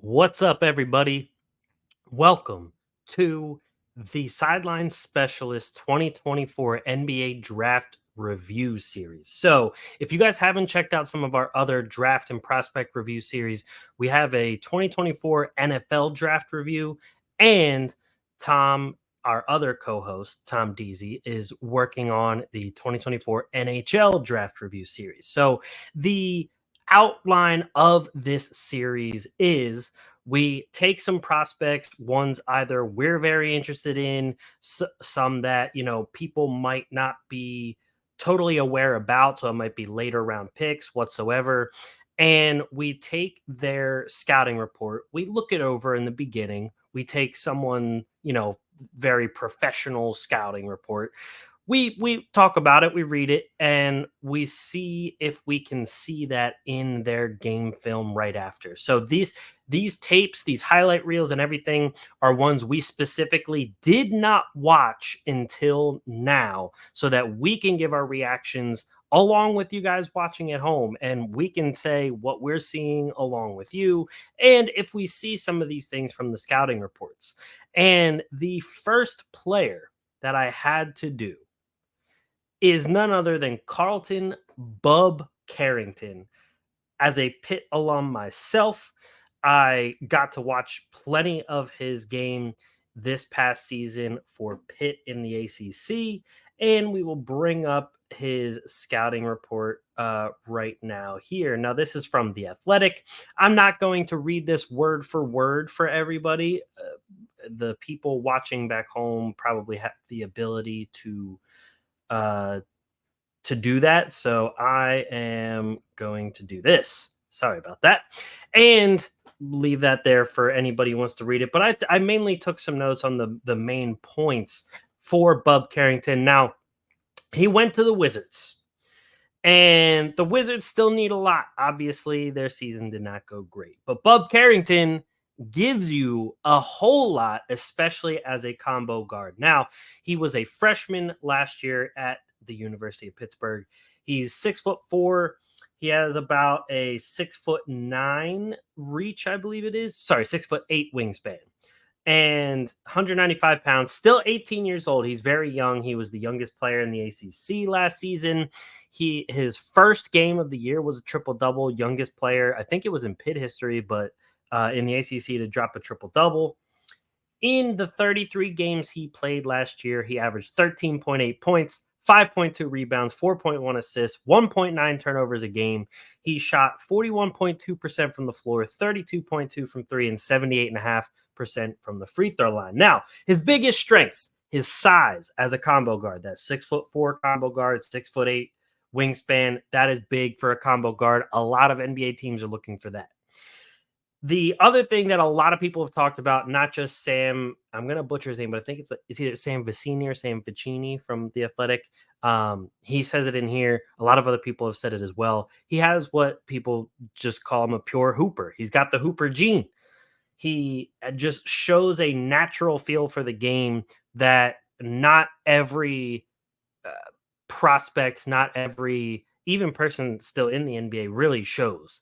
What's up, everybody? Welcome to the Sideline Specialists 2024 NBA Draft Review Series. So, if you guys haven't checked out some of our other draft and prospect review series, we have a 2024 NFL Draft Review, and Tom, our other co host, Tom Deasy, is working on the 2024 NHL Draft Review Series. So, the outline of this series is we take some prospects, ones either we're very interested in, some that people might not be totally aware about, so it might be later round picks whatsoever, and we take their scouting report, we look it over in the beginning, we take someone very professional scouting report, we talk about it, we read it, and we see if we can see that in their game film right after. So these tapes, these highlight reels and everything are ones we specifically did not watch until now so that we can give our reactions along with you guys watching at home, and we can say what we're seeing along with you, and if we see some of these things from the scouting reports. And the first player that I had to do is none other than Carlton Bub Carrington. As a Pitt alum myself, I got to watch plenty of his game this past season for Pitt in the ACC, and we will bring up his scouting report right now here. Now, this is from The Athletic. I'm not going to read this word for everybody. The people watching back home probably have the ability uh, to do that. So I am going to do this. Sorry about that. And leave that there for anybody who wants to read it. But I mainly took some notes on the main points for Bub Carrington. Now, he went to the Wizards. And the Wizards still need a lot. Obviously, their season did not go great. But Bub Carrington gives you a whole lot, especially as a combo guard. Now, he was a freshman last year at the University of Pittsburgh. He's 6'4". He has about a 6'9" reach, I believe it is. Sorry, 6'8" wingspan. And 195 pounds, still 18 years old. He's very young. He was the youngest player in the ACC last season. His first game of the year was a triple-double, youngest player. I think it was in Pitt history, but in the ACC to drop a triple-double. In the 33 games he played last year, he averaged 13.8 points, 5.2 rebounds, 4.1 assists, 1.9 turnovers a game. He shot 41.2% from the floor, 32.2 from three, and 78.5% from the free throw line. Now, his biggest strengths, his size as a combo guard. That's 6'4" combo guard, 6'8" wingspan. That is big for a combo guard. A lot of NBA teams are looking for that. The other thing that a lot of people have talked about, not just Sam, I'm going to butcher his name, but I think it's either Sam Vicini or Sam Vicini from The Athletic. He says it in here. A lot of other people have said it as well. He has what people just call him a pure hooper. He's got the hooper gene. He just shows a natural feel for the game that not every prospect, not every even person still in the NBA really shows.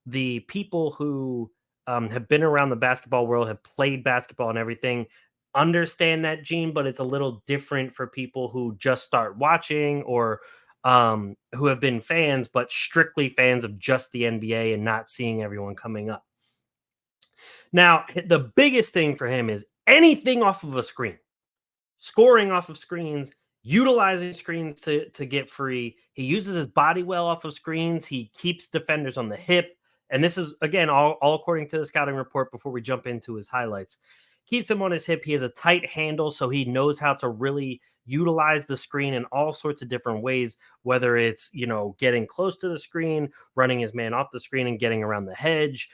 The people who have been around the basketball world, have played basketball and everything, understand that gene, but it's a little different for people who just start watching or who have been fans, but strictly fans of just the NBA and not seeing everyone coming up. Now, the biggest thing for him is anything off of a screen, scoring off of screens, utilizing screens to get free. He uses his body well off of screens. He keeps defenders on the hip. And this is, again, all according to the scouting report before we jump into his highlights. Keeps him on his hip. He has a tight handle, so he knows how to really utilize the screen in all sorts of different ways, whether it's, getting close to the screen, running his man off the screen and getting around the hedge,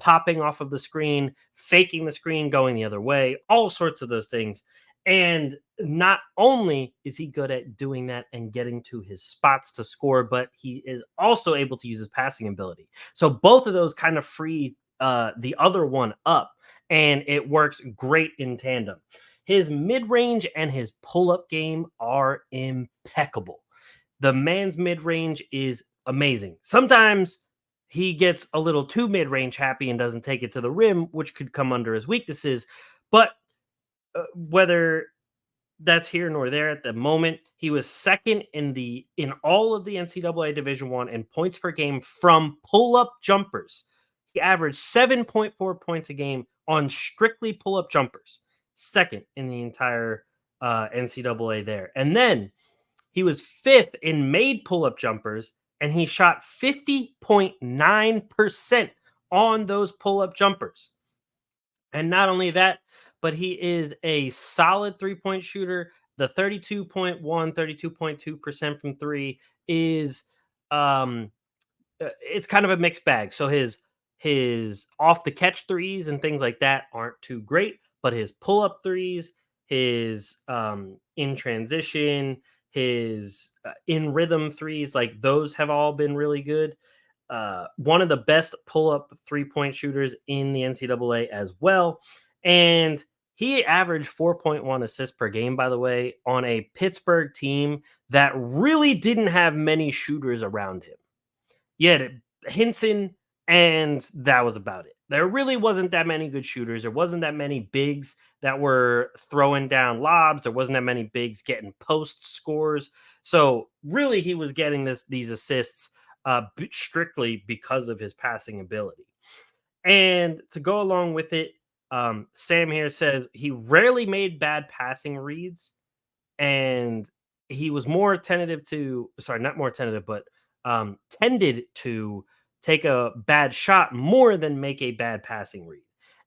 popping off of the screen, faking the screen, going the other way, all sorts of those things. And not only is he good at doing that and getting to his spots to score, but he is also able to use his passing ability. So both of those kind of free the other one up, and it works great in tandem. His mid-range and his pull-up game are impeccable. The man's mid-range is amazing. Sometimes he gets a little too mid-range happy and doesn't take it to the rim, which could come under his weaknesses. But whether that's here nor there at the moment, he was second in all of the NCAA Division One in points per game from pull-up jumpers. He averaged 7.4 points a game on strictly pull-up jumpers, second in the entire NCAA there. And then he was fifth in made pull-up jumpers, and he shot 50.9% on those pull-up jumpers. And not only that, but he is a solid three-point shooter. The 32.2% from three is it's kind of a mixed bag. So his off the catch threes and things like that aren't too great, but his pull-up threes, his in transition, his in rhythm threes, like those have all been really good. One of the best pull-up three-point shooters in the NCAA as well. And he averaged 4.1 assists per game, by the way, on a Pittsburgh team that really didn't have many shooters around him. You had Hinson, and that was about it. There really wasn't that many good shooters. There wasn't that many bigs that were throwing down lobs. There wasn't that many bigs getting post scores. So really, he was getting these assists strictly because of his passing ability. And to go along with it, Sam here says he rarely made bad passing reads, and he was more tentative to, sorry, not more tentative, but tended to take a bad shot more than make a bad passing read.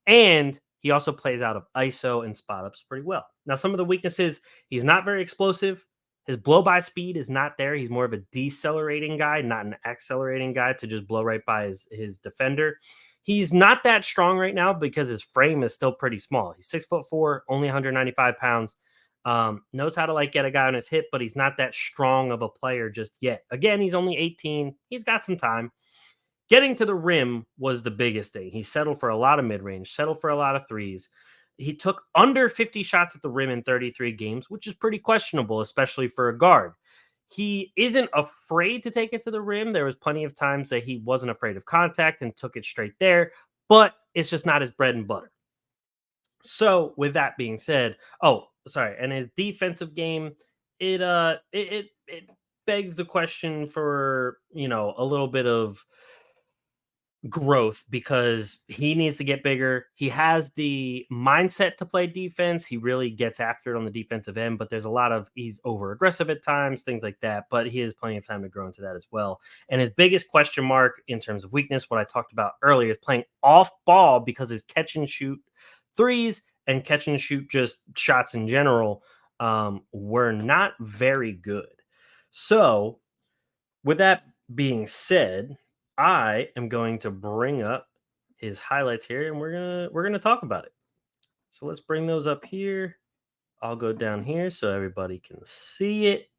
And he also plays out of ISO and spot ups pretty well. Now, some of the weaknesses, he's not very explosive. His blow by speed is not there. He's more of a decelerating guy, not an accelerating guy to just blow right by his defender. He's not that strong right now because his frame is still pretty small. He's 6'4", only 195 pounds. Knows how to like get a guy on his hip, but he's not that strong of a player just yet. Again, he's only 18. He's got some time. Getting to the rim was the biggest thing. He settled for a lot of mid-range, settled for a lot of threes. He took under 50 shots at the rim in 33 games, which is pretty questionable, especially for a guard. He isn't afraid to take it to the rim. There was plenty of times that he wasn't afraid of contact and took it straight there, but it's just not his bread and butter. So with that being said, and his defensive game, it begs the question for, a little bit of growth because he needs to get bigger. He has the mindset to play defense. He really gets after it on the defensive end, but there's a lot of he's over aggressive at times, things like that. But he has plenty of time to grow into that as well. And his biggest question mark in terms of weakness, what I talked about earlier, is playing off ball because his catch and shoot threes and catch and shoot just shots in general were not very good. So with that being said, I am going to bring up his highlights here, and we're gonna talk about it. So let's bring those up here. I'll go down here so everybody can see it,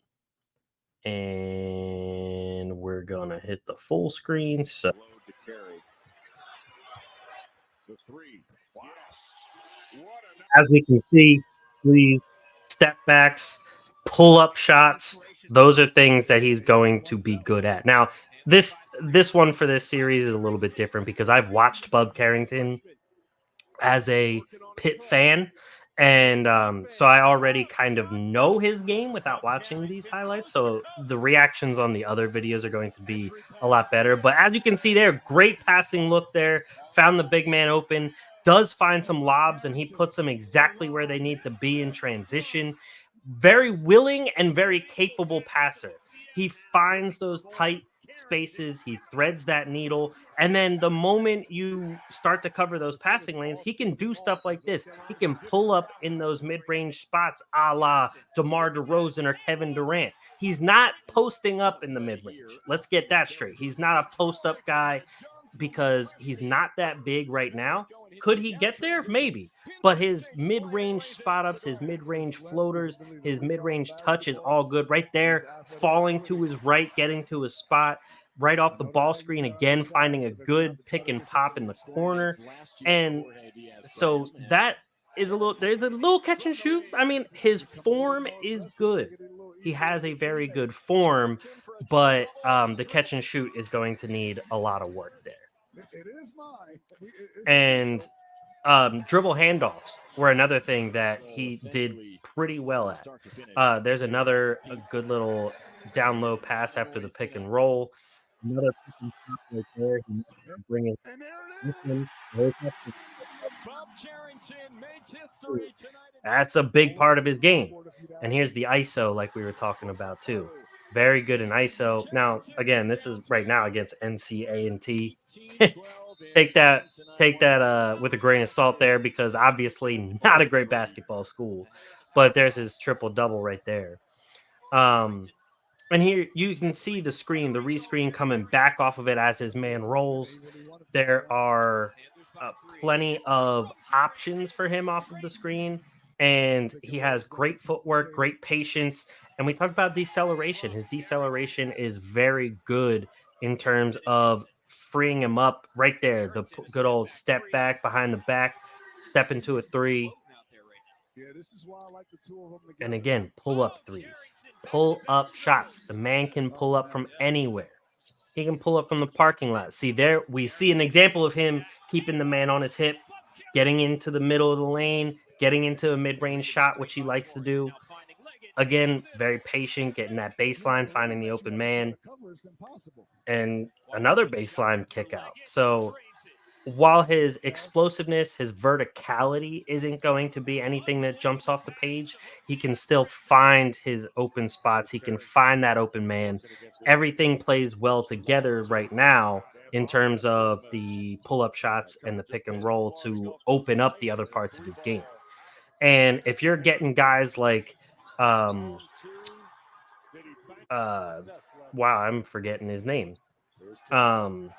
and we're gonna hit the full screen. So as we can see, we step backs, pull up shots. Those are things that he's going to be good at. Now, this one for this series is a little bit different because I've watched Bub Carrington as a Pitt fan, and so I already kind of know his game without watching these highlights. So the reactions on the other videos are going to be a lot better. But as you can see there, great passing look there. Found the big man open. Does find some lobs, and he puts them exactly where they need to be in transition. Very willing and very capable passer. He finds those tight spaces, he threads that needle, and then the moment you start to cover those passing lanes, he can do stuff like this. He can pull up in those mid-range spots a la DeMar DeRozan or Kevin Durant. He's not posting up in the mid-range. Let's get that straight. He's not a post-up guy because he's not that big right now. Could he get there? Maybe. But his mid-range spot ups, his mid-range floaters, his mid-range touch is all good right there, falling to his right, getting to his spot, right off the ball screen, again, finding a good pick and pop in the corner. And so that is there's a little catch and shoot. I mean, his form is good. he has a very good form, but the catch and shoot is going to need a lot of work there. And dribble handoffs were another thing that he did pretty well at. There's another a good little down low pass after the pick and roll. Another pick and pop right there. He needs to bring it with him. Bub Carrington makes history tonight. That's a big part of his game. And here's the ISO, like we were talking about too. Very good in ISO. Now, again, this is right now against NCA and T. take that, take that with a grain of salt there, because obviously not a great basketball school. But there's his triple double right there. Um, and here you can see the screen, the rescreen coming back off of it as his man rolls. There are plenty of options for him off of the screen, and he has great footwork, great patience. And we talked about deceleration. His deceleration is very good in terms of freeing him up right there. The good old step back behind the back, step into a three. And again, pull up threes, pull up shots. The man can pull up from anywhere. He can pull up from the parking lot. See, there we see an example of him keeping the man on his hip, getting into the middle of the lane, getting into a mid-range shot, which he likes to do. Again, very patient, getting that baseline, finding the open man, and another baseline kick out. So while his explosiveness, his verticality isn't going to be anything that jumps off the page, he can still find his open spots. He can find that open man. Everything plays well together right now in terms of the pull up shots and the pick and roll to open up the other parts of his game. And if you're getting guys like, um, uh, wow, I'm forgetting his name. Um,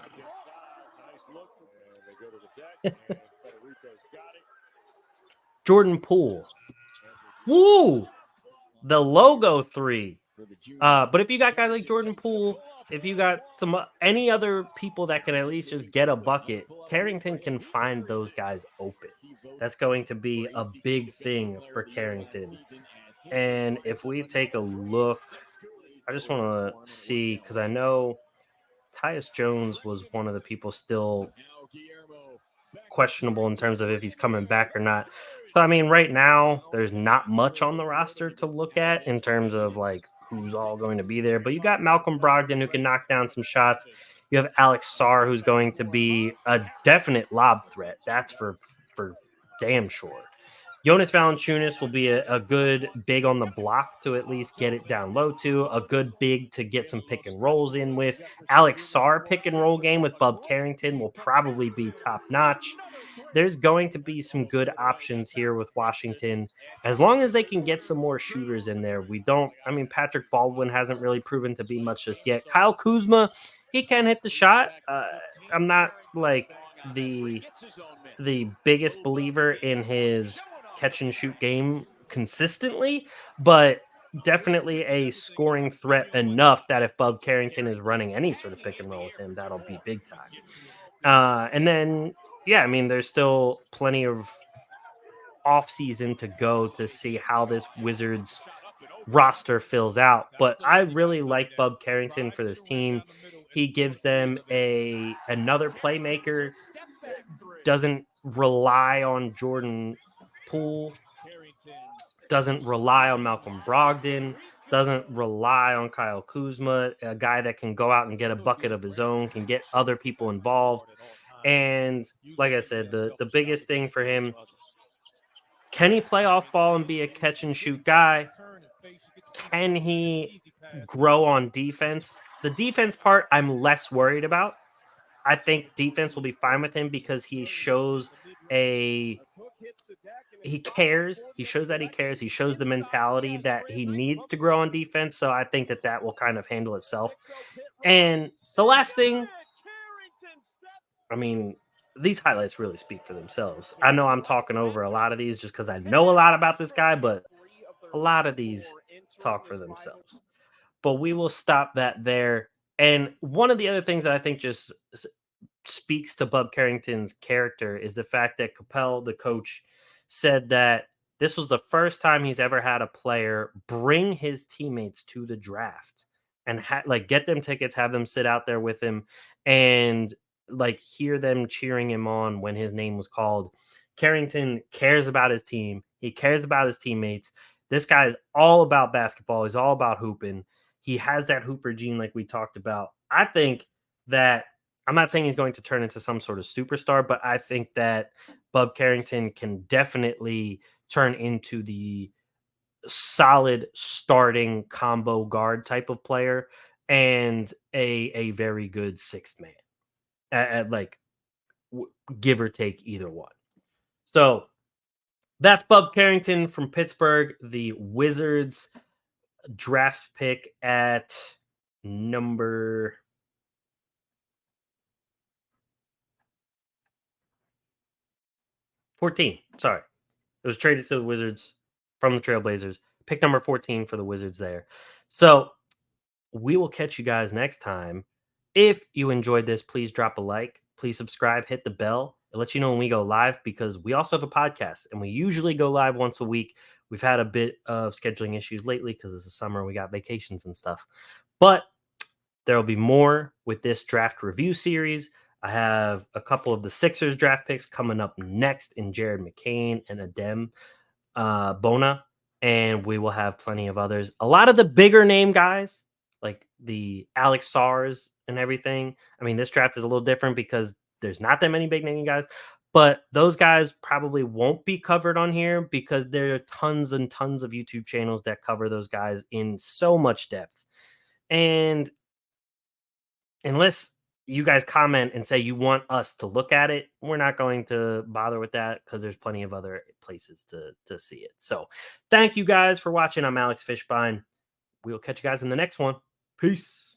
Jordan Poole. Woo! The logo three. But if you got guys like Jordan Poole, if you got some any other people that can at least just get a bucket, Carrington can find those guys open. That's going to be a big thing for Carrington. And if we take a look, I just want to see, because I know Tyus Jones was one of the people still questionable in terms of if he's coming back or not. So I mean, right now there's not much on the roster to look at in terms of like who's all going to be there. But you got Malcolm Brogdon who can knock down some shots. You have Alex Sarr who's going to be a definite lob threat. That's for damn sure. Jonas Valanciunas will be a good big on the block to at least get it down low to, a good big to get some pick and rolls in with. Alex Sarr pick and roll game with Bub Carrington will probably be top notch. There's going to be some good options here with Washington as long as they can get some more shooters in there. I mean, Patrick Baldwin hasn't really proven to be much just yet. Kyle Kuzma, he can hit the shot. I'm not like the biggest believer in his catch and shoot game consistently, but definitely a scoring threat enough that if Bub Carrington is running any sort of pick and roll with him, that'll be big time. And then, yeah, I mean, there's still plenty of off season to go to see how this Wizards roster fills out. But I really like Bub Carrington for this team. He gives them another playmaker, doesn't rely on Jordan Poole, doesn't rely on Malcolm Brogdon, doesn't rely on Kyle Kuzma, a guy that can go out and get a bucket of his own, can get other people involved. And like I said, the biggest thing for him, can he play off ball and be a catch and shoot guy? Can he grow on defense? The defense part, I'm less worried about. I think defense will be fine with him because he shows he cares. He shows that he cares. He shows the mentality that he needs to grow on defense. So I think that will kind of handle itself. And the last thing, I mean, these highlights really speak for themselves. I know I'm talking over a lot of these just because I know a lot about this guy, but a lot of these talk for themselves. But we will stop that there. And one of the other things that I think just speaks to Bub Carrington's character is the fact that Capel, the coach, said that this was the first time he's ever had a player bring his teammates to the draft and like get them tickets, have them sit out there with him, and like hear them cheering him on when his name was called. Carrington cares about his team. He cares about his teammates. This guy is all about basketball. He's all about hooping. He has that hooper gene, like we talked about. I think that I'm not saying he's going to turn into some sort of superstar, but I think that Bub Carrington can definitely turn into the solid starting combo guard type of player and a very good sixth man at like give or take either one. So that's Bub Carrington from Pittsburgh, the Wizards draft pick at number 14. Sorry. It was traded to the Wizards from the Trailblazers. Pick number 14 for the Wizards there. So we will catch you guys next time. If you enjoyed this, please drop a like. Please subscribe, hit the bell. It lets you know when we go live because we also have a podcast and we usually go live once a week. We've had a bit of scheduling issues lately because it's the summer. We got vacations and stuff. But there will be more with this draft review series. I have a couple of the Sixers draft picks coming up next in Jared McCain and Adem Bona, and we will have plenty of others. A lot of the bigger name guys, like the Alex Sars and everything. I mean, this draft is a little different because there's not that many big name guys, but those guys probably won't be covered on here because there are tons and tons of YouTube channels that cover those guys in so much depth. And unless you guys comment and say you want us to look at it, we're not going to bother with that because there's plenty of other places to see it. So thank you guys for watching. I'm Alex Fishbein. We'll catch you guys in the next one. Peace.